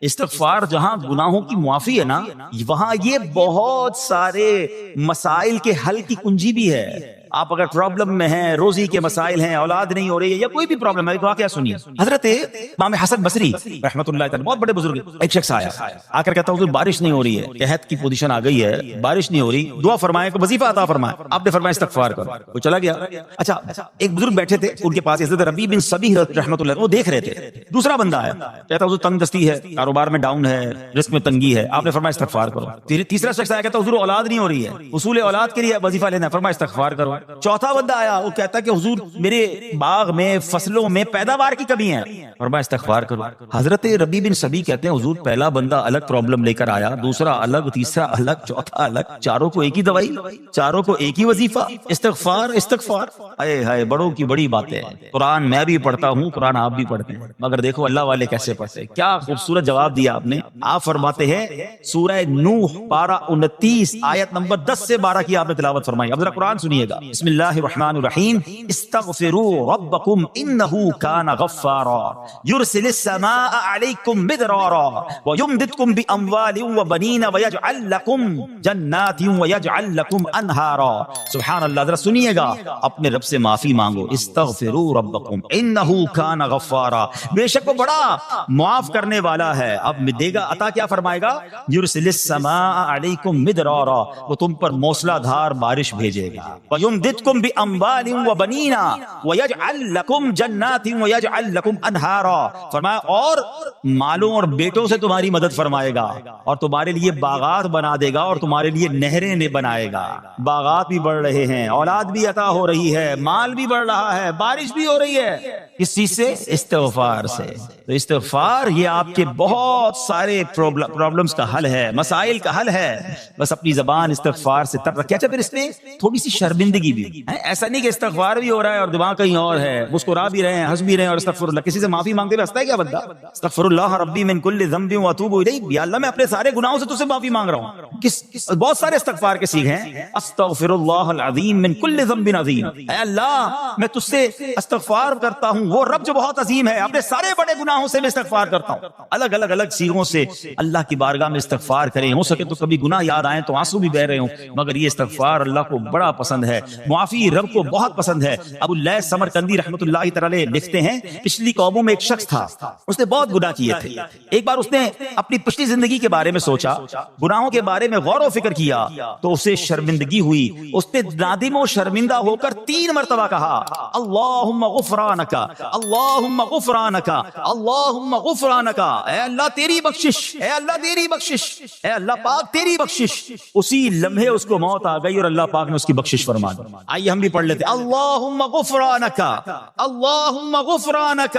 استغفار جہاں گناہوں کی معافی ہے نا، وہاں یہ بہت سارے مسائل کے حل کی کنجی بھی ہے. آپ اگر پرابلم میں ہیں، روزی کے مسائل ہیں، اولاد نہیں ہو رہی ہے یا کوئی بھی پرابلم ہے، واقعہ سنیے. حضرت امام حسن بصری رحمۃ اللہ تعالی بہت بڑے بزرگ، ایک شخص آیا آ کر کہتا حضور بارش نہیں ہو رہی ہے، قحط کی پوزیشن آ گئی ہے، بارش نہیں ہو رہی، دعا فرمائیں کہ وظیفہ عطا فرمائیں. آپ نے فرمایا استغفار کرو. وہ چلا گیا. اچھا ایک بزرگ بیٹھے تھے ان کے پاس، حضرت ربیع بن صبیح رحمۃ اللہ، وہ دیکھ رہے تھے. دوسرا بندہ آیا کہتا حضور تنگ دستی ہے، کاروبار میں ڈاؤن ہے، رزق میں تنگی ہے. آپ نے فرمایا استغفار کرو. تیسرا شخص آیا کہتا حضور اولاد نہیں ہو رہی ہے، حصول اولاد کے لیے وظیفہ لینا ہے، فرمایا استغفار کرو. چوتھا بندہ وہ کہتا کہ حضور میرے باغ میں فصلوں میں پیداوار کی کمی ہے، فرمایا استغفار کرو. حضرت ربیع بن صبیح کہتے ہیں حضور پہلا بندہ الگ پرابلم لے کر آیا، دوسرا الگ، تیسرا الگ، چوتھا الگ، چاروں کو ایک ہی دوائی، چاروں کو ایک ہی وظیفہ، استغفار استغفار. ہائے ہائے بڑوں کی بڑی باتیں ہیں. قرآن میں بھی پڑھتا ہوں، قرآن آپ بھی پڑھتے ہیں، مگر دیکھو اللہ والے کیسے پڑھتے ہیں. کیا خوبصورت جواب دیا آپ نے. آپ فرماتے ہیں سورہ نوح پارہ 29 آیت نمبر 10 سے 12 کی آپ نے تلاوت فرمائی. اب ذرا قرآن سنیے گا. بسم اللہ الرحمن الرحیم. استغفروا ربکم انہ کان غفارا یرسل السماء علیکم مدرارا ویمددکم باموال وبنین ویجعل لکم جنات ویجعل لکم انہارا. سبحان اللہ. ذرا سنیے گا، اپنے رب سے معافی مانگو. استغفروا ربکم انہ کان غفارا، بے شک وہ بڑا معاف کرنے والا ہے. اب دے گا عطا، کیا فرمائے گا. یرسل السماء علیکم مدرارا، وہ تم پر موسلا دھار بارش بھیجے گا. ویمددکم باموال وبنین ویجعل لکم جنات ویجعل لکم انہارا، فرمایا اور مالوں اور بیٹوں سے تمہاری مدد فرمائے گا، اور تمہارے لیے باغات بنا دے گا، اور تمہارے لیے نہریں بنائے گا. باغات بھی بڑھ رہے ہیں، اولاد بھی عطا ہو رہی ہے، مال بھی بڑھ رہا ہے، بارش بھی ہو رہی ہے. کس چیز سے؟ استغفار سے. تو استغفار یہ آپ کے بہت سارے پرابلمز کا حل ہے، مسائل کا حل ہے. بس اپنی زبان استغفار سے تر رکھے. اچھا پھر اس میں تھوڑی سی شرمندگی بھی ہے. ایسا نہیں کہ استغفار بھی ہو رہا ہے اور دماغ کہیں اور ہے، مسکرا بھی رہے ہیں، ہنس بھی رہے ہیں اور استغفر اللہ. کسی سے معافی مانگتے ہوئے ہنستا ہے کیا بندہ؟ استغفر اللہ ربی من کل ذنب واتوب الیہ. یا اللہ میں اپنے سارے گناہوں سے تجھ سے معافی مانگ رہا ہوں. بہت سارے استغفار کے صیغے ہیں. استغفر اللہ العظیم من کل ذنب عظیم. اے اللہ میں تجھ سے استغفار کرتا ہوں، وہ رب جو بہت عظیم ہے، اپنے سارے بڑے گناہوں سے میں استغفار کرتا ہوں. الگ الگ صیغوں سے اللہ کی بارگاہ میں استغفار کریں. ہو سکے تو کبھی گناہ یاد آئیں تو آنسو بھی بہ رہے ہوں، مگر یہ استغفار اللہ کو بڑا پسند ہے، معافی رب کو بہت پسند ہے. ابو اللیث سمرقندی رحمۃ اللہ تعالی لکھتے ہیں پچھلی قوموں میں ایک شخص تھا، اس نے بہت گناہ کیے تھے. ایک بار اس نے اپنی پچھلی زندگی کے بارے میں سوچا، گناہوں کے بارے میں غور و فکر کیا تو اسے شرمندگی ہوئی. اس نے نادم و شرمندہ ہو کر 3 مرتبہ کہا اللہم غفرانک اللہم غفرانک اللہم غفرانک. اے اللہ تیری بخشش، اے اللہ تیری بخشش، اے اللہ پاک تیری بخشش. اسی لمحے اس کو موت آ گئی اور اللہ پاک نے اس کی بخشش فرما دی. آئیے ہم بھی پڑھ لیتے اللہم غفرانک اللہم غفرانک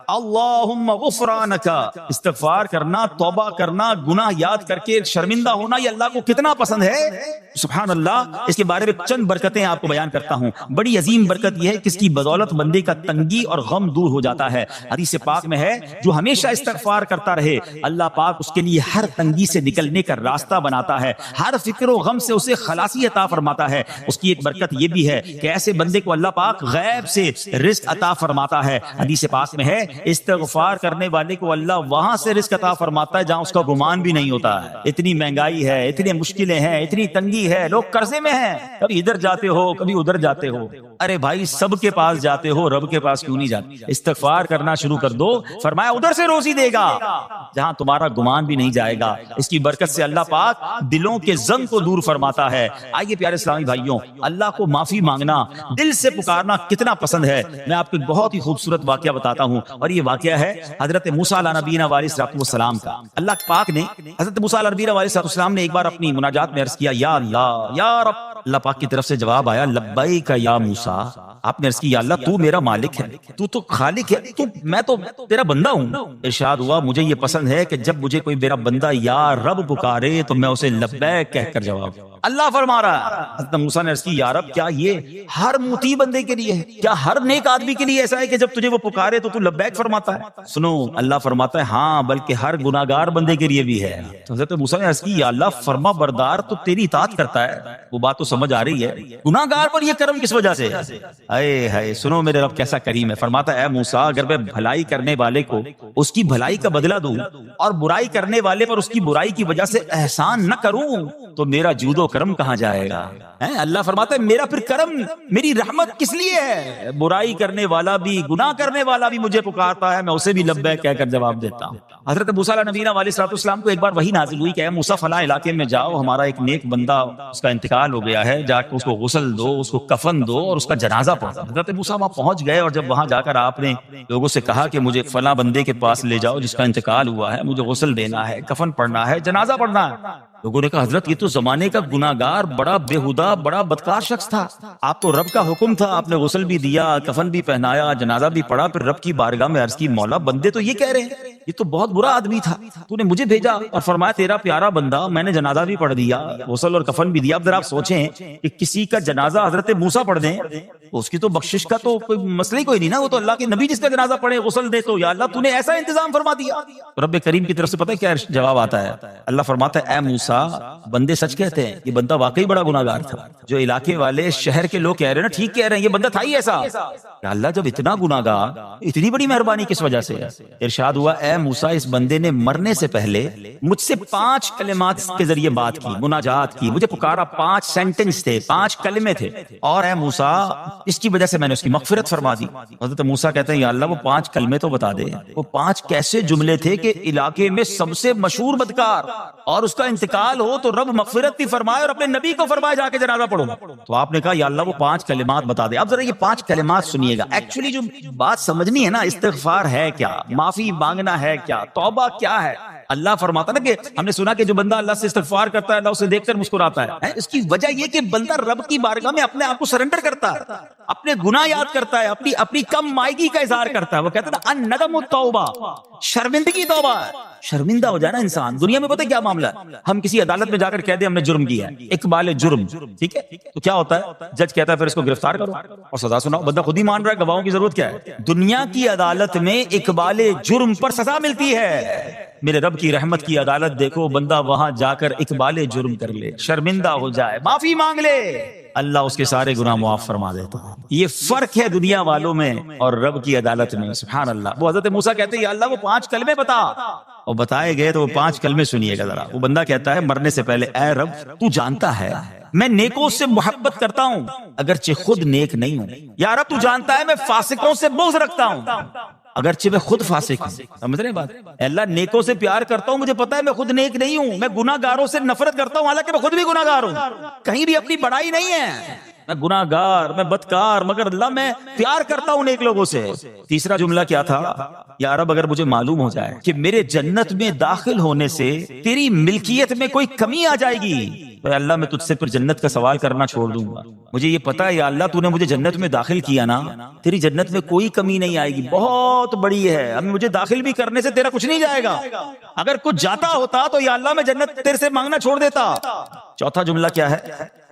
اللہم غفرانک. استغفار کرنا، توبہ کرنا، گناہ یاد کر کے شرمندہ ہونا، یہ اللہ کو کتنا پسند ہے. سبحان اللہ. اس کے بارے میں چند برکتیں آپ کو بیان کرتا ہوں. بڑی عظیم برکت یہ ہے کہ اس کی بدولت بندے کا تنگی اور غم دور ہو جاتا ہے. حدیث پاک میں ہے جو ہمیشہ استغفار کرتا رہے اللہ پاک اس کے لیے ہر تنگی سے نکلنے کا راستہ بناتا ہے، ہر فکر و غم سے اسے خلاصی عطا فرماتا ہے. اس کی ایک برکت یہ بھی ہے کہ ایسے بندے کو اللہ پاک غیب سے رزق عطا فرماتا ہے. حدیث پاک میں ہے استغفار کرنے والے کو اللہ وہاں سے رزق عطا فرماتا ہے جہاں اس کا گمان بھی نہیں ہوتا ہے. اتنی مہنگائی ہے، اتنی مشکلیں ہیں، اتنی تنگی ہے، لوگ قرضے میں ہیں، کبھی ادھر جاتے ہو کبھی ادھر جاتے ہو. ارے بھائی سب کے پاس جاتے ہو، رب کے پاس کیوں نہیں جاتے؟ استغفار کرنا شروع کر دو، فرمایا ادھر سے روزی دے گا جہاں تمہارا گمان بھی نہیں جائے گا. اس کی برکت سے اللہ پاک دلوں کے زنگ کو دور فرماتا ہے. آئیے پیارے اسلامی بھائیوں، اللہ کو معافی مانگنا، دل سے پکارنا کتنا پسند ہے. میں آپ کو ایک بہت ہی خوبصورت واقعہ بتاتا ہوں، اور یہ واقعہ ہے حضرت موسیٰ علیہ نبینا علیہ السلام کا. اللہ پاک نے حضرت موسیٰ علیہ نبینا علیہ السلام نے ایک بار اپنی مناجات میں عرض کیا یا اللہ یا رب. اللہ پاک کی طرف سے جواب آیا لبیک یا موسیٰ. آپ نے عرض کی یا اللہ تو میرا مالک ہے، تو تو خالق ہے، میں تو تیرا بندہ ہوں. ارشاد ہوا مجھے یہ پسند ہے کہ جب مجھے کوئی میرا بندہ یا رب پکارے تو میں اسے لبیک کہہ کر جواب دوں. اللہ فرما رہا ہے حضرت موسیٰ نے عرض کی یا رب کیا یہ ہر مطیع بندے کے لیے ہے؟ کیا ہر نیک آدمی کے لیے ایسا ہے کہ جب تجھے وہ پکارے تو لبیک فرماتا ہے؟ سنو اللہ فرماتا ہے ہاں بلکہ ہر گناہگار بندے کے لیے بھی ہے. تو حضرت موسیٰ نے عرض کی یا اللہ فرما بردار تو تیری اطاعت کرتا ہے، وہ بات تو سمجھ آ رہی ہے، گناہگار پر یہ کرم کس وجہ سے؟ اے ہائے سنو میرے رب کیسا کریم ہے. فرماتا ہے اے موسیٰ اگر میں بھلائی کرنے والے کو اس کی بھلائی کا بدلہ دوں اور برائی کرنے والے پر اس کی برائی کی وجہ سے احسان نہ کروں تو میرا جود و کرم کہاں جائے گا؟ اللہ فرماتا ہے میرا پھر کرم میری رحمت کس لیے ہے؟ برائی کرنے والا بھی گناہ کرنے والا بھی مجھے پکارتا ہے، میں اسے بھی لبیک کہہ کر جواب دیتا ہوں. حضرت موسیٰ علیہ نبینا علیہ الصلوۃ والسلام کو ایک بار وحی نازل ہوئی کہ اے موسیٰ فلاں علاقے میں جاؤ، ہمارا ایک نیک بندہ اس کا انتقال ہو گیا ہے، جا کے اس کو غسل دو، اس کو کفن دو اور اس کا جنازہ پڑھو. حضرت موسیٰ وہاں پہنچ گئے اور جب وہاں جا کر آپ نے لوگوں سے کہا کہ مجھے فلاں بندے کے پاس لے جاؤ جس کا انتقال ہوا ہے، مجھے غسل دینا ہے، کفن پڑھنا ہے، جنازہ پڑھنا ہے. لوگوں نے کہا حضرت یہ تو زمانے کا گناہگار بڑا بےہودہ بڑا بدکار شخص تھا، آپ تو رب کا حکم تھا، آپ نے غسل بھی دیا، کفن بھی پہنایا، جنازہ بھی پڑھا، پھر رب کی بارگاہ میں عرض کی مولا بندے تو یہ کہہ رہے ہیں یہ تو بہت برا آدمی تھا، تو نے مجھے بھیجا اور فرمایا تیرا پیارا بندہ، میں نے جنازہ بھی پڑھ دیا، غسل اور کفن بھی دیا. اب ذرا آپ سوچیں کہ کسی کا جنازہ حضرت موسیٰ پڑھ دیں اس کی تو بخشش کا تو کوئی مسئلہ ہی کوئی نہیں نا، وہ تو اللہ کے نبی جس کا جنازہ پڑھے غسل دے تو یا اللہ تو نے ایسا انتظام فرما دیا. رب کریم کی طرف سے پتہ ہے کیا جواب آتا ہے؟ اللہ فرماتا ہے اے موسیٰ بندے سچ کہتے ہیں، یہ بندہ واقعی بڑا گناہگار تھا. جو علاقے والے شہر کے لوگ کہہ رہے ہیں نا ٹھیک کہہ رہے ہیں، یہ بندہ تھا ہی ایسا. کہ اللہ جب اتنا گناہگار اتنی بڑی مہربانی کس وجہ سے؟ ارشاد ہوا اے موسیٰ اس بندے نے مرنے سے پہلے مجھ سے 5 کلمات کے ذریعے بات کی، مناجات کی، مجھے پکارا، 5 سینٹنس تھے، 5 کلمے تھے، اور اے موسیٰ اس کی وجہ سے میں نے اس کی مغفرت فرما دی. حضرت موسیٰ کہتے ہیں یا اللہ وہ 5 کلمے تو بتا دے، وہ 5 کیسے جملے تھے کہ علاقے میں سب سے مشہور بدکار اور اس کا انتقال ہو تو رب مغفرت بھی فرمائے اور اپنے نبی کو فرمائے جا کے جنازہ پڑھو. تو آپ نے کہا یا اللہ وہ 5 کلمات بتا دے. اب ذرا یہ 5 کلمات سنیے گا. ایکچولی جو بات سمجھنی ہے نا، استغفار ہے کیا، معافی مانگنا ہے کیا، توبہ کیا ہے. اللہ فرماتا نا کہ ہم نے سنا کہ جو بندہ اللہ سے استغفار کرتا ہے اللہ اسے دیکھ کر مسکراتا ہے. اس کی وجہ یہ کہ بندہ رب کی بارگاہ میں اپنے آپ کو سرنڈر کرتا ہے، اپنے گناہ یاد کرتا ہے، اپنی کم مائگی کا اظہار کرتا ہے. وہ کہتا ہے نا الندم التوبہ، شرمندگی توبہ ہے. شرمندہ ہو جائے نا انسان. دنیا میں پتہ کیا معاملہ ہے، ہم کسی عدالت میں جا کر کہہ دیں ہم نے جرم کیا ہے، اقبال جرم، ٹھیک ہے، تو کیا ہوتا ہے جج کہتا ہے پھر اس کو گرفتار کرو اور سزا سناؤ. بندہ خود ہی مان رہا ہے، گواہوں کی ضرورت کیا ہے. دنیا کی عدالت میں اقبال جرم پر سزا ملتی ہے. میرے رب کی رحمت کی عدالت دیکھو، بندہ وہاں جا کر اقبال جرم کر لے، شرمندہ ہو جائے، معافی مانگ لے، اللہ اس کے سارے گناہ معاف فرما دیتا ہے. یہ فرق ہے دنیا والوں میں اور رب کی عدالت میں. سبحان اللہ. وہ حضرت موسیٰ کہتے ہیں یا اللہ وہ 5 کلمے بتا، اور بتائے گئے تو وہ 5 کلمے سنیے گا ذرا. وہ بندہ کہتا ہے مرنے سے پہلے اے رب تو جانتا ہے میں نیکوں سے محبت کرتا ہوں اگرچہ خود نیک نہیں ہوں. یا رب تو جانتا ہے میں فاسقوں سے بغض رکھتا ہوں اگرچہ میں خود فاسق ہوں. سمجھ رہے ہیں بات؟ اللہ نیکوں سے پیار کرتا ہوں، مجھے پتا ہے میں خود نیک نہیں ہوں. میں گناہ گاروں سے نفرت کرتا ہوں حالانکہ میں خود بھی گناہ گار ہوں. کہیں بھی اپنی بڑائی نہیں ہے، میں گناہ گار، میں بدکار، مگر اللہ میں پیار کرتا ہوں نیک لوگوں سے. تیسرا جملہ کیا تھا؟ یا رب اگر مجھے معلوم ہو جائے کہ میرے جنت میں داخل ہونے سے تیری ملکیت میں کوئی کمی آ جائے گی تو اللہ میں تجھ سے پھر جنت کا سوال کرنا چھوڑ دوں گا. مجھے یہ پتا ہے یا اللہ تو نے مجھے جنت میں داخل کیا نا، تیری جنت میں کوئی کمی نہیں آئے گی، بہت بڑی ہے، اب مجھے داخل بھی کرنے سے تیرا کچھ نہیں جائے گا. اگر کچھ جاتا ہوتا تو یا اللہ میں جنت تیرے سے مانگنا چھوڑ دیتا. چوتھا جملہ کیا ہے؟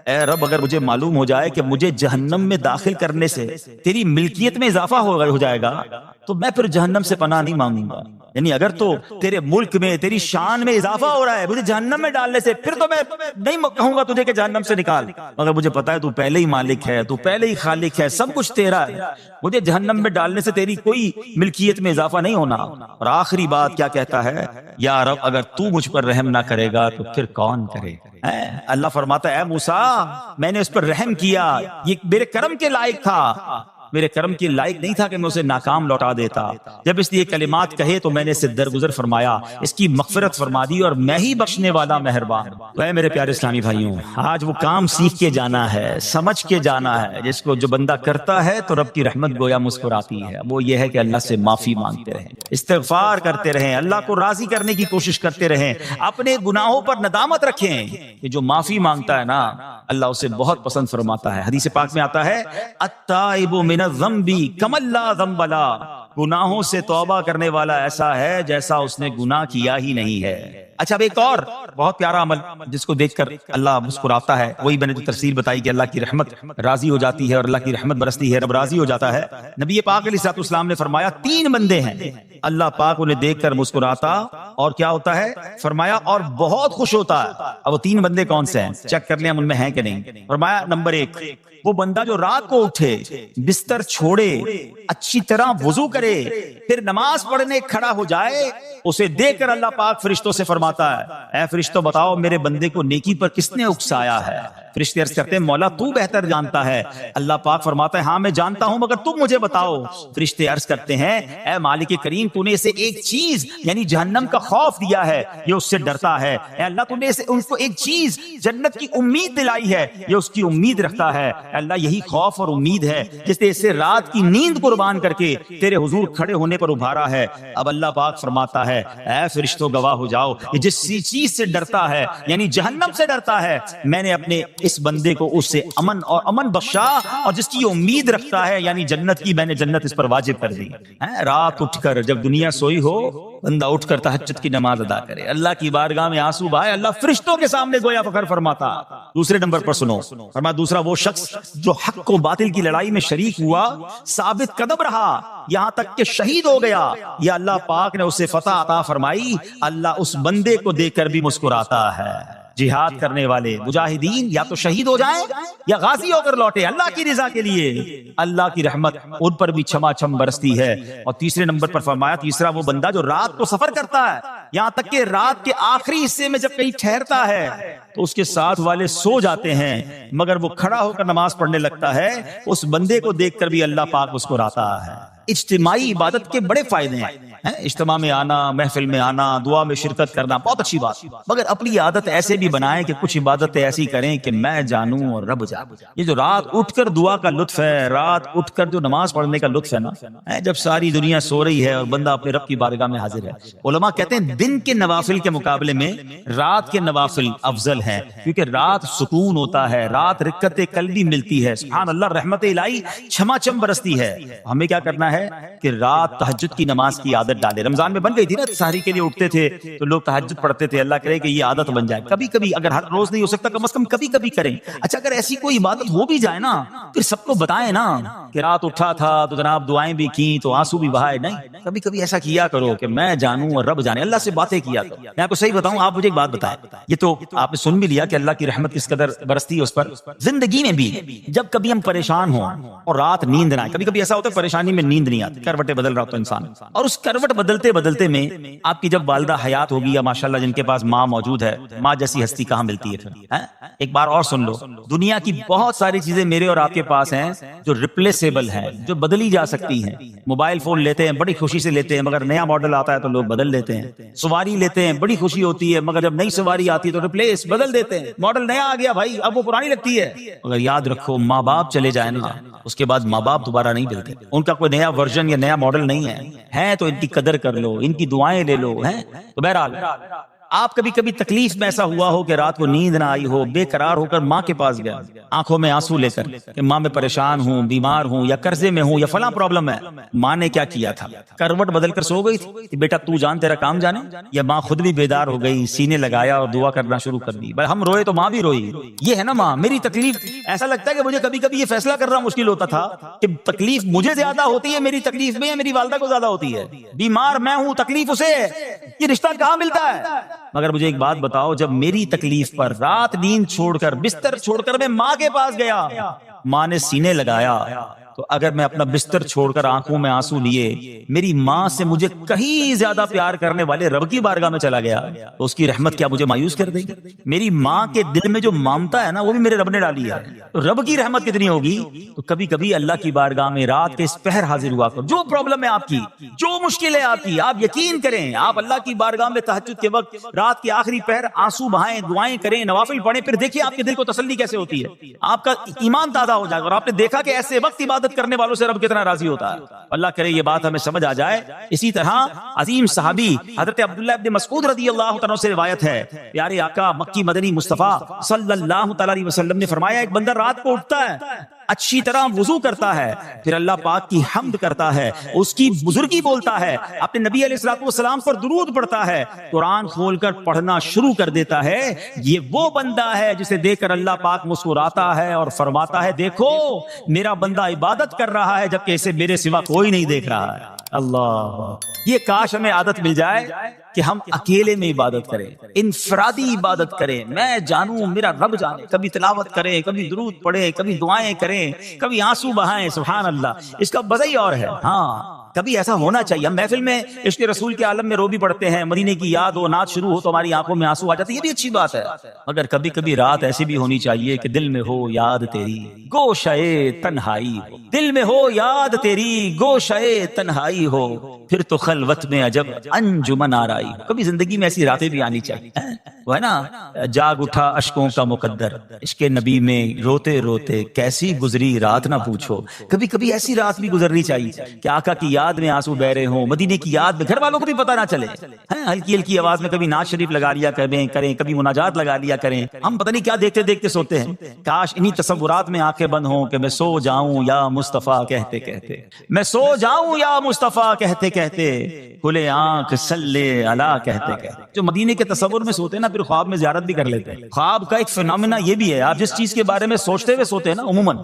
اے رب اگر مجھے معلوم ہو جائے کہ مجھے جہنم میں داخل کرنے سے تیری ملکیت میں اضافہ ہو جائے گا تو میں پھر جہنم سے پناہ نہیں مانگوں گا. یعنی اگر تو تیرے ملک میں تیری شان میں اضافہ ہو رہا ہے مجھے جہنم میں ڈالنے سے، پھر تو میں نہیں کہوں گا تجھے کہ جہنم سے نکال. مگر مجھے پتا ہے تو پہلے ہی مالک ہے، تو پہلے ہی خالق ہے، سب کچھ تیرا ہے، مجھے جہنم میں ڈالنے سے تیری کوئی ملکیت میں اضافہ نہیں ہونا. اور آخری بات کیا کہتا ہے؟ یا رب اگر تو مجھ پر رحم نہ کرے گا تو پھر کون کرے. اللہ فرماتا ہے اے موسیٰ میں نے اس پر رحم کیا، یہ میرے کرم کے لائق تھا، میرے کرم کے لائق نہیں تھا کہ میں اسے ناکام لوٹا دیتا. جب اس نے یہ کلمات کہے تو میں نے اسے درگزر فرمایا، اس کی مغفرت فرما دی، اور میں ہی بخشنے والا مہربان. اے میرے پیارے اسلامی بھائیوں، آج وہ کام سیکھ کے جانا ہے، سمجھ کے جانا ہے، جس کو جو بندہ کرتا ہے تو رب کی رحمت گویا مسکراتی ہے. وہ یہ ہے کہ اللہ سے معافی مانگتے رہیں، استغفار کرتے رہیں، اللہ کو راضی کرنے کی کوشش کرتے رہیں، اپنے گناہوں پر ندامت رکھیں. کہ جو معافی مانگتا ہے نا اللہ اسے بہت پسند فرماتا ہے. حدیث پاک میں آتا ہے التائب من الذنب کمن لا ذنب له، گناہوں سے توبہ کرنے والا ایسا ہے جیسا اس نے گناہ کیا ہی نہیں ہے. اچھا اب ایک اور بہت پیارا عمل جس کو دیکھ کر اللہ مسکراتا ہے، وہی میں نے جو تفسیر بتائی کہ اللہ کی رحمت راضی ہو جاتی ہے اور اللہ کی رحمت برستی ہے، رب راضی ہو جاتا ہے۔ نبی پاک علیہ الصلوۃ والسلام نے فرمایا 3 بندے ہیں اللہ پاک انہیں دیکھ کر مسکراتا اور کیا ہوتا ہے، فرمایا اور بہت خوش ہوتا ہے۔ اب وہ 3 بندے کون سے ہیں چیک کر لیں ہم ان میں ہیں کہ نہیں۔ فرمایا نمبر 1 وہ بندہ جو رات کو اٹھے، بستر چھوڑے، اچھی طرح وضو کرے، پھر نماز پڑھنے کھڑا ہو جائے، اسے دیکھ کر اللہ پاک فرشتوں سے فرماتا ہے اے فرشتوں بتاؤ میرے بندے کو نیکی پر کس نے اکسایا ہے؟ فرشتے عرض کرتے ہیں مولا تو بہتر جانتا ہے۔ اللہ پاک فرماتا ہے ہاں میں جانتا ہوں مگر تم مجھے بتاؤ۔ فرشتے عرض کرتے ہیں اے مالک کریم تو نے اسے ایک چیز یعنی جہنم کا خوف دیا ہے، یہ اس سے ڈرتا ہے۔ اے اللہ تو نے ان کو ایک چیز جنت کی امید دلائی ہے، یہ اس کی امید رکھتا ہے۔ اے اللہ یہی خوف اور امید ہے جس نے اسے رات کی نیند قربان کر کے تیرے حضور کھڑے ہونے پر ابھارا ہے۔ اب اللہ پاک فرماتا ہے اے فرشتوں گواہ ہو جاؤ، یہ جس چیز سے ڈرتا ہے یعنی جہنم سے ڈرتا ہے، میں نے اپنے اس بندے کو اس سے امن بخشا، اور جس کی امید رکھتا ہے یعنی جنت کی، میں نے جنت اس پر واجب کر دی۔ رات اٹھ کر جب دنیا سوئی ہو بندہ اٹھ کر تہجد کی نماز ادا کرے، اللہ کی بارگاہ میں آنسو بہائے، اللہ فرشتوں کے سامنے گویا فخر فرماتا۔ دوسرے نمبر پر سنو، فرمایا دوسرا وہ شخص جو حق کو باطل کی لڑائی میں شریک ہوا، ثابت قدم رہا یہاں تک کہ شہید ہو گیا، یا اللہ پاک نے اسے فتح عطا فرمائی، اللہ اس بندے کو دیکھ کر بھی مسکراتا ہے۔ جہاد کرنے والے مجاہدین یا تو شہید ہو جائیں یا غازی ہو کر لوٹے اللہ کی رضا کے لیے، اللہ کی رحمت ان پر بھی چھما چھم برستی ہے۔ اور تیسرے نمبر پر فرمایا تیسرا وہ بندہ جو رات کو سفر کرتا ہے، یہاں تک کہ رات کے آخری حصے میں جب کہیں ٹھہرتا ہے تو اس کے ساتھ والے سو جاتے ہیں مگر وہ کھڑا ہو کر نماز پڑھنے لگتا ہے، اس بندے کو دیکھ کر بھی اللہ پاک مسکراتا ہے۔ اجتماعی عبادت کے بڑے فائدے ہیں، اجتماع میں آنا، محفل میں آنا، دعا میں شرکت کرنا بہت اچھی بات، مگر اپنی عادت ایسے بھی بنائیں کہ کچھ عبادتیں ایسی کریں کہ میں جانوں اور رب جانوں۔ یہ جو رات اٹھ کر دعا کا لطف ہے، رات اٹھ کر جو نماز پڑھنے کا لطف ہے نا، جب ساری دنیا سو رہی ہے اور بندہ اپنے رب کی بارگاہ میں حاضر ہے۔ علماء کہتے ہیں دن کے نوافل کے مقابلے میں رات کے نوافل افضل ہیں، کیونکہ رات سکون ہوتا ہے، رات رکعت قلبی ملتی ہے، سبحان اللہ، رحمت الہی چھما چھم برستی ہے۔ ہمیں کیا کرنا ہے کہ رات تہجد کی نماز کی عادت ڈالے۔ رمضان میں بن گئی تھی نا، سحری کے لیے اٹھتے تھے تو لوگ تہجد پڑھتے تھے، اللہ کرے کہ یہ عادت بن جائے، کبھی کبھی اگر ہر روز نہیں ہو سکتا کم از کم کبھی کبھی کریں۔ اچھا اگر ایسی کوئی عبادت ہو بھی جائے نا پھر سب کو بتائیں نا کہ رات اٹھا تھا تو جناب دعائیں بھی کی تو آنسو بھی بہائے، نہیں کبھی کبھی ایسا کیا کرو کہ میں جانوں اور رب جانے، اللہ سے باتیں کیا کرو۔ میں آپ کو صحیح بتاؤں، آپ مجھے ایک بات بتائیں، یہ تو آپ نے سن بھی لیا کہ اللہ کی رحمت کس قدر برستی ہے اس پر، زندگی میں بھی جب کبھی ہم پریشان ہوں اور رات نیند نہ آئے، کبھی کبھی ایسا ہوتا ہے پریشانی میں نیند نہیں آتی، کروٹیں بدل رہا ہوتا ہے انسان، اور اس کروٹ بدلتے بدلتے میں آپ کی جب والدہ حیات ہوگی یا ماشاءاللہ جن کے پاس ماں موجود ہے، ماں جیسی ہستی کہاں ملتی ہے پھر؟ ایک بار اور سن لو، دنیا کی بہت ساری چیزیں میرے اور آپ کے پاس ہیں جو ریپلیسیبل ہیں، جو بدلی جا سکتی ہیں۔ موبائل فون لیتے ہیں بڑی خوشی سے لیتے ہیں مگر نیا ماڈل آتا ہے تو لوگ بدل لیتے ہیں، سواری لیتے ہیں بڑی خوشی ہوتی ہے مگر جب نئی سواری آتی ہے تو ریپلیس بدل دیتے ہیں، ماڈل نیا آ گیا بھائی اب وہ پرانی لگتی ہے۔ مگر یاد رکھو ماں باپ چلے جائیں نا اس کے بعد ماں باپ دوبارہ نہیں ملتے، ان کا کوئی نیا ورژن یا نیا ماڈل نہیں ہے تو ان کی قدر کر لو، ان کی دعائیں لے لو۔ تو بہرحال آپ کبھی کبھی تکلیف میں ایسا ہوا ہو کہ رات کو نیند نہ آئی ہو، بے قرار ہو کر ماں کے پاس گیا آنکھوں میں آنسو لے کر کہ ماں میں پریشان ہوں، بیمار ہوں یا قرضے میں ہوں یا فلاں پرابلم ہے، ماں نے کیا کیا تھا؟ کروٹ بدل کر سو گئی تھی کہ بیٹا تو جان تیرا کام جانے، یا ماں خود بھی بیدار ہو گئی، سینے لگایا اور دعا کرنا شروع کر دی؟ بھائی ہم روئے تو ماں بھی روئی، یہ ہے نا ماں۔ میری تکلیف ایسا لگتا ہے کہ مجھے کبھی کبھی یہ فیصلہ کرنا مشکل ہوتا تھا کہ تکلیف مجھے زیادہ ہوتی ہے میری تکلیف میں یا میری والدہ کو زیادہ ہوتی ہے؟ بیمار میں ہوں تکلیف اسے ہے، یہ رشتہ کہاں ملتا ہے؟ مگر مجھے ایک بات بتاؤ، جب میری تکلیف پر رات نیند چھوڑ کر بستر چھوڑ کر میں ماں کے پاس گیا، ماں نے سینے لگایا، تو اگر میں اپنا بستر چھوڑ کر آنکھوں میں آنسو لیے میری ماں سے مجھے کہیں زیادہ پیار کرنے والے رب کی بارگاہ میں چلا گیا تو اس کی رحمت کیا مجھے مایوس کر دے گی؟ میری ماں کے دل میں جو ممتا ہے نا وہ بھی میرے رب نے ڈالی ہے، تو رب کی رحمت کتنی ہوگی؟ تو کبھی کبھی اللہ کی بارگاہ میں رات کے اس پہر حاضر ہوا کرو، جو پرابلم ہے آپ کی، جو مشکل ہے آپ کی، آپ یقین کریں آپ اللہ کی بارگاہ میں تہجد کے وقت رات کے آخری پہر آنسو بہائیں، دعائیں کریں، نوافل پڑھیں، پھر دیکھیے آپ کے دل کو تسلی کیسے ہوتی ہے، آپ کا ایمان تازہ ہو جائے گا اور آپ نے دیکھا کہ ایسے وقت عبادت کرنے والوں سے رب کتنا راضی ہوتا ہے۔ اللہ کرے یہ بات ہمیں سمجھ آ جائے۔ اسی طرح عظیم صحابی حضرت عبداللہ ابن مسعود رضی اللہ عنہ سے روایت ہے، پیارے آقا مکی مدنی مصطفیٰ صلی اللہ تعالی علیہ وسلم نے فرمایا ایک بندہ رات کو اٹھتا ہے، اچھی طرح وضو کرتا ہے، پھر اللہ پاک کی حمد کرتا ہے، اس کی بزرگی بولتا ہے، اپنے نبی علیہ الصلوۃ والسلام پر درود پڑھتا ہے، قرآن کھول کر پڑھنا شروع کر دیتا ہے، یہ وہ بندہ ہے جسے دیکھ کر اللہ پاک مسکراتا ہے اور فرماتا ہے دیکھو میرا بندہ عبادت کر رہا ہے جبکہ اسے میرے سوا کوئی نہیں دیکھ رہا ہے۔ اللہ، یہ کاش ہمیں عادت مل جائے کہ ہم اکیلے میں عبادت کریں، انفرادی عبادت کریں، میں جانوں میرا رب جانے، کبھی تلاوت کریں، کبھی درود پڑھیں، کبھی دعائیں کریں، کبھی آنسو بہائیں، سبحان اللہ، اس کا مزہ ہی اور ہے۔ ہاں کبھی ایسا ہونا چاہیے، ہم محفل میں عشق رسول کے عالم میں رو بھی پڑھتے ہیں، مدینے کی یاد ہو، نعت شروع ہو تو ہماری آنکھوں میں آنسو آ جاتے ہیں، یہ بھی اچھی بات ہے، مگر کبھی کبھی رات ایسی بھی ہونی چاہیے کہ دل میں ہو یاد تیری گوشئے تنہائی ہو، دل میں ہو یاد تیری گوشئے تنہائی ہو، پھر تو خلوت میں عجب انجمن آرائی ہو۔ کبھی زندگی میں ایسی راتیں بھی آنی چاہیے، وہ ہے نا، جاگ اٹھا اشکوں کا مقدر، عشق نبی میں روتے روتے کیسی گزری رات نہ پوچھو۔ کبھی کبھی ایسی رات بھی گزرنی چاہیے کہ آقا کی یاد میں آنسو بہ رہے ہوں، مدینے کی یاد میں، گھر والوں کو بھی پتہ نہ چلے، ہلکی ہلکی آواز میں کبھی نعت شریف لگا لیا کریں، کبھی مناجات لگا لیا کریں، ہم پتہ نہیں کیا دیکھتے دیکھتے سوتے ہیں۔ کاش انہی تصورات میں آنکھیں بند ہوں کہ میں سو جاؤں یا مصطفیٰ کہتے کہتے، میں سو جاؤں یا مصطفیٰ کہتے کہتے، کھلے آنکھ صلی علی کہتے کہتے۔ جو مدینے کے تصور میں سوتے ہیں نا پھر خواب میں زیارت بھی کر لیتے ہیں۔ خواب کا ایک فینومینا یہ بھی ہے، آپ جس چیز کے بارے میں سوچتے ہوئے سوتے ہیں نا عموماً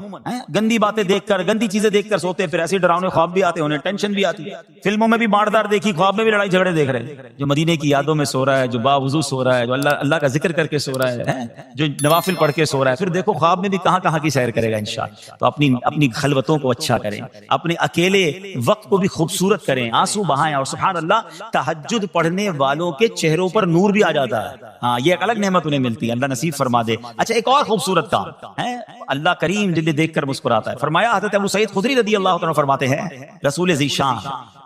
گندی باتیں دیکھ کر، گندی چیزیں دیکھ کر سوتے ہیں، پھر ایسے ڈراؤنے خواب بھی آتے ہیں، انہیں ٹینشن بھی آتی ہے، فلموں میں بھی ماردار دیکھی، خواب میں بھی لڑائی جھگڑے دیکھ رہے ہیں۔ جو مدینے کی یادوں میں سو رہا ہے، جو باوضو سو رہا ہے، جو اللہ کا ذکر کر کے سو رہا ہے، جو نوافل پڑھ کے سو رہا ہے، پھر دیکھو خواب میں بھی کہاں کہاں کی سیر کرے گا انشاءاللہ۔ تو اپنی خلوتوں کو اچھا کریں، اپنے اکیلے وقت کو بھی خوبصورت کریں، آنسو بہائیں، اور سبحان اللہ تہجد پڑھنے والوں کے چہروں پر نور بھی آ جاتا ہے، ہاں یہ ایک الگ نعمت انہیں ملتی ہے، اللہ نصیب فرما دے۔ اچھا ایک اور خوبصورت کام ہے، اللہ کریم دل دیکھ کر مسکراتا ہے۔ فرمایا حضرت ابو سعید خدری رضی اللہ عنہ فرماتے ہیں، رسول ذیشان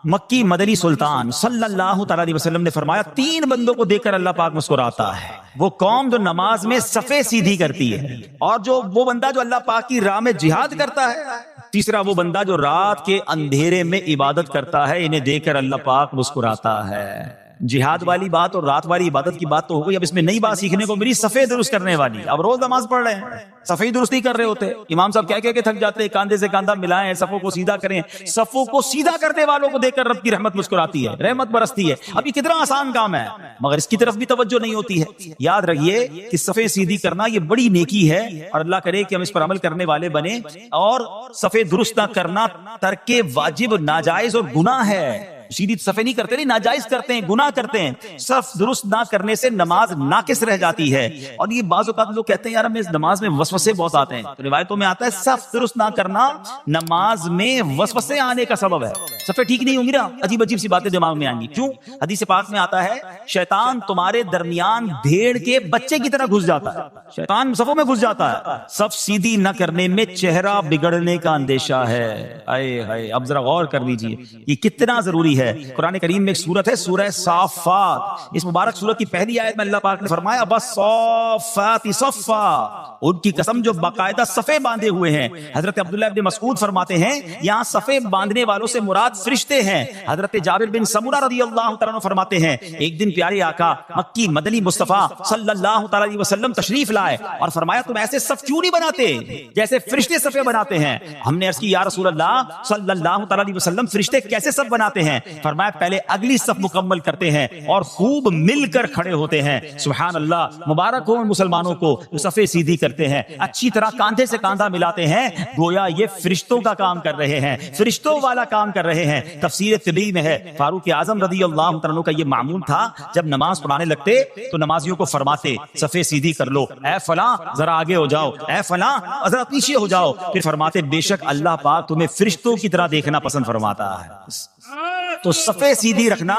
مکی مدنی سلطان صلی اللہ تعالی علیہ وسلم نے فرمایا 3 بندوں کو دیکھ کر اللہ پاک مسکراتا ہے، وہ قوم جو نماز میں صفیں سیدھی کرتی ہے، اور وہ بندہ جو اللہ پاک کی راہ میں جہاد کرتا ہے، تیسرا وہ بندہ جو رات کے اندھیرے میں عبادت کرتا ہے، انہیں دیکھ کر اللہ پاک مسکراتا ہے۔ جہاد والی بات اور رات والی عبادت کی بات تو ہو گئی، اب اس میں نئی بات سیکھنے کو میری صفیں درست کرنے والی۔ اب روز نماز پڑھ رہے ہیں، صفیں درست نہیں کر رہے ہوتے، امام صاحب کہہ کے تھک جاتے ہیں، کاندھے سے کاندھا ملائیں، صفوں کو سیدھا کریں، صفوں کو سیدھا کرنے والوں کو دیکھ کر رب کی رحمت مسکراتی ہے، رحمت برستی ہے۔ اب یہ کتنا آسان کام ہے، مگر اس کی طرف بھی توجہ نہیں ہوتی ہے۔ یاد رکھیے کہ صفیں سیدھی کرنا یہ بڑی نیکی ہے، اور اللہ کرے کہ ہم اس پر عمل کرنے والے بنے، اور صفیں درست نہ کرنا ترک واجب، ناجائز اور گناہ ہے۔ سیدھی صفیں نہیں کرتے، نہیں ناجائز کرتے ہیں، گناہ کرتے ہیں۔ صف درست نہ کرنے سے نماز ناقص رہ جاتی ہے، اور یہ بعض اوقات لوگ کہتے ہیں یار ہمیں نماز میں وسوسے بہت آتے ہیں، تو روایتوں میں آتا ہے صف درست نہ کرنا نماز میں وسوسے آنے کا سبب ہے۔ صفیں ٹھیک نہیں ہوں گی نا عجیب عجیب سی باتیں دماغ میں آئیں گی۔ کیوں؟ حدیث پاک میں آتا ہے شیطان تمہارے درمیان بھیڑ کے بچے کی طرح گھس جاتا ہے، شیطان صفوں میں گھس جاتا ہے۔ صف سیدھی نہ کرنے میں چہرہ بگڑنے کا اندیشہ ہے۔ اے ہائے، اب ذرا غور کر لیجئے یہ کتنا ضروری ہے۔ قرآن کریم میں ایک سورت ہے سورہ صافات، اس مبارک سورت کی پہلی آیت میں اللہ پاک نے فرمایا بَالصَّافَّاتِ صَفًّا، ان کی قسم جو باقاعدہ صفیں باندھے ہوئے ہیں۔ حضرت عبداللہ ابن مسعود فرماتے ہیں یہاں صفیں باندھنے والوں سے مراد فرشتے ہیں۔ حضرت جابر بن سمرہ رضی اللہ تعالیٰ عنہ فرماتے ہیں ایک دن پیارے آقا مکی مدنی مصطفیٰ صلی اللہ تعالیٰ علیہ وسلم تشریف لائے اور فرمایا تم ایسے صف کیوں نہیں بناتے جیسے فرشتے صفیں بناتے ہیں؟ ہم نے عرض کی یا رسول اللہ صلی اللہ تعالیٰ علیہ وسلم فرشتے کیسے صف بناتے ہیں؟ فرمایا پہلے اگلی صف مکمل کرتے ہیں اور خوب مل کر کھڑے ہوتے ہیں۔ سبحان اللہ، مبارک ہو مسلمانوں کو جو صفیں سیدھی کرتے ہیں، اچھی طرح کاندھے سے کاندھا ملاتے ہیں، گویا یہ فرشتوں کا کام کر رہے ہیں، فرشتوں والا کام کر رہے ہیں۔ تفسیر طبی میں ہے فاروق اعظم رضی اللہ عنہ کا یہ معمول تھا، جب نماز پڑھانے لگتے تو نمازیوں کو فرماتے صفیں سیدھی کر لو، اے فلاں ذرا آگے ہو جاؤ، اے فلاں ذرا پیچھے ہو جاؤ، پھر فرماتے بے شک اللہ پاک تمہیں فرشتوں کی طرح دیکھنا پسند فرماتا ہے۔ تو صفیں سیدھی رکھنا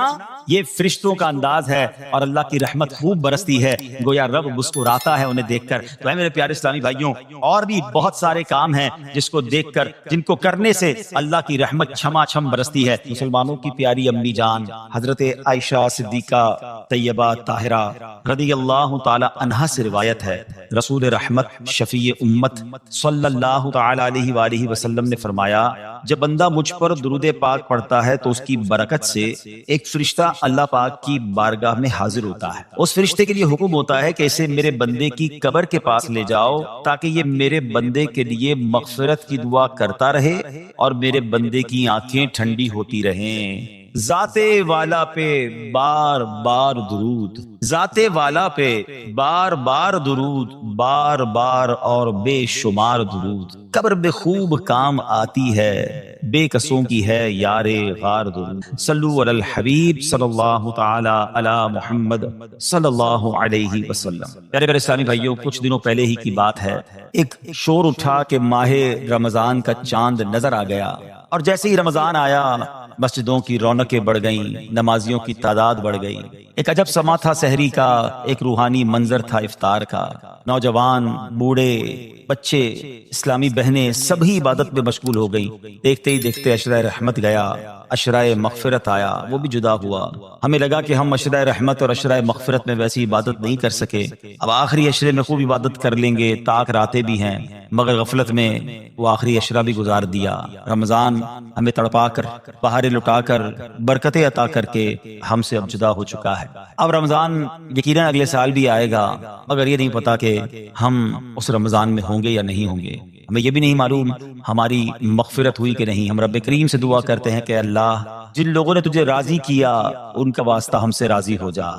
یہ فرشتوں کا انداز ہے، اور اللہ کی رحمت خوب برستی ہے، گویا رب مسکراتا ہے انہیں دیکھ کر۔ تو اے میرے پیارے اسلامی بھائیوں، اور بھی بہت سارے کام ہیں جس کو دیکھ کر، جن کو کرنے سے اللہ کی رحمت چھما چھم برستی ہے۔ مسلمانوں کی پیاری امی جان حضرت عائشہ صدیقہ طیبہ طاہرہ رضی اللہ تعالی عنہا سے روایت ہے، رسول رحمت شفیع امت صلی اللہ تعالی علیہ وآلہ وسلم نے فرمایا جب بندہ مجھ پر درود پاک پڑھتا ہے تو اس کی برکت سے ایک فرشتہ اللہ پاک کی بارگاہ میں حاضر ہوتا ہے. اس فرشتے کے لیے حکم ہوتا ہے کہ اسے میرے بندے کی قبر کے پاس لے جاؤ تاکہ یہ میرے بندے کے لیے مغفرت کی دعا کرتا رہے اور میرے بندے کی آنکھیں ٹھنڈی ہوتی رہیں. ذات والا پہ بار بار درود، ذات والا پہ بار بار درود، بار بار اور بے شمار درود. قبر میں خوب کام آتی ہے، بے قصوں کی ہے یار غار درود. صلو علی الحبیب صلی اللہ تعالی علی محمد صلی اللہ علیہ وسلم. پیارے پیارے اسلامی بھائیوں، کچھ دنوں پہلے ہی کی بات ہے، ایک شور اٹھا کہ ماہ رمضان کا چاند نظر آ گیا، اور جیسے ہی رمضان آیا مسجدوں کی رونقیں بڑھ گئیں، نمازیوں کی تعداد بڑھ گئی. ایک عجب سما تھا سحری کا، ایک روحانی منظر تھا افطار کا. نوجوان، بوڑھے، بچے، اسلامی بہنیں سبھی عبادت میں مشغول ہو گئیں. دیکھتے ہی دیکھتے عشرہ رحمت گیا، عشرہ مغفرت آیا، وہ بھی جدا ہوا. ہمیں لگا کہ ہم عشرہ رحمت اور عشرہ مغفرت میں ویسی عبادت نہیں کر سکے، اب آخری عشرے میں خوب عبادت کر لیں گے، تاک راتیں بھی ہیں. مگر غفلت میں وہ آخری عشرہ بھی گزار دیا. رمضان ہمیں تڑپا کر، بہاریں لٹا کر، برکتیں عطا کر کے ہم سے اب جدا ہو چکا ہے. اب رمضان یقیناً اگلے سال بھی آئے گا، مگر یہ نہیں پتا کہ ہم اس رمضان میں ہوں گے یا نہیں ہوں گے. ہمیں یہ بھی نہیں معلوم ہماری مغفرت ہوئی کہ نہیں. ہم رب کریم سے دعا کرتے ہیں کہ اللہ، جن لوگوں نے تجھے راضی کیا ان کا واسطہ ہم سے راضی ہو جا.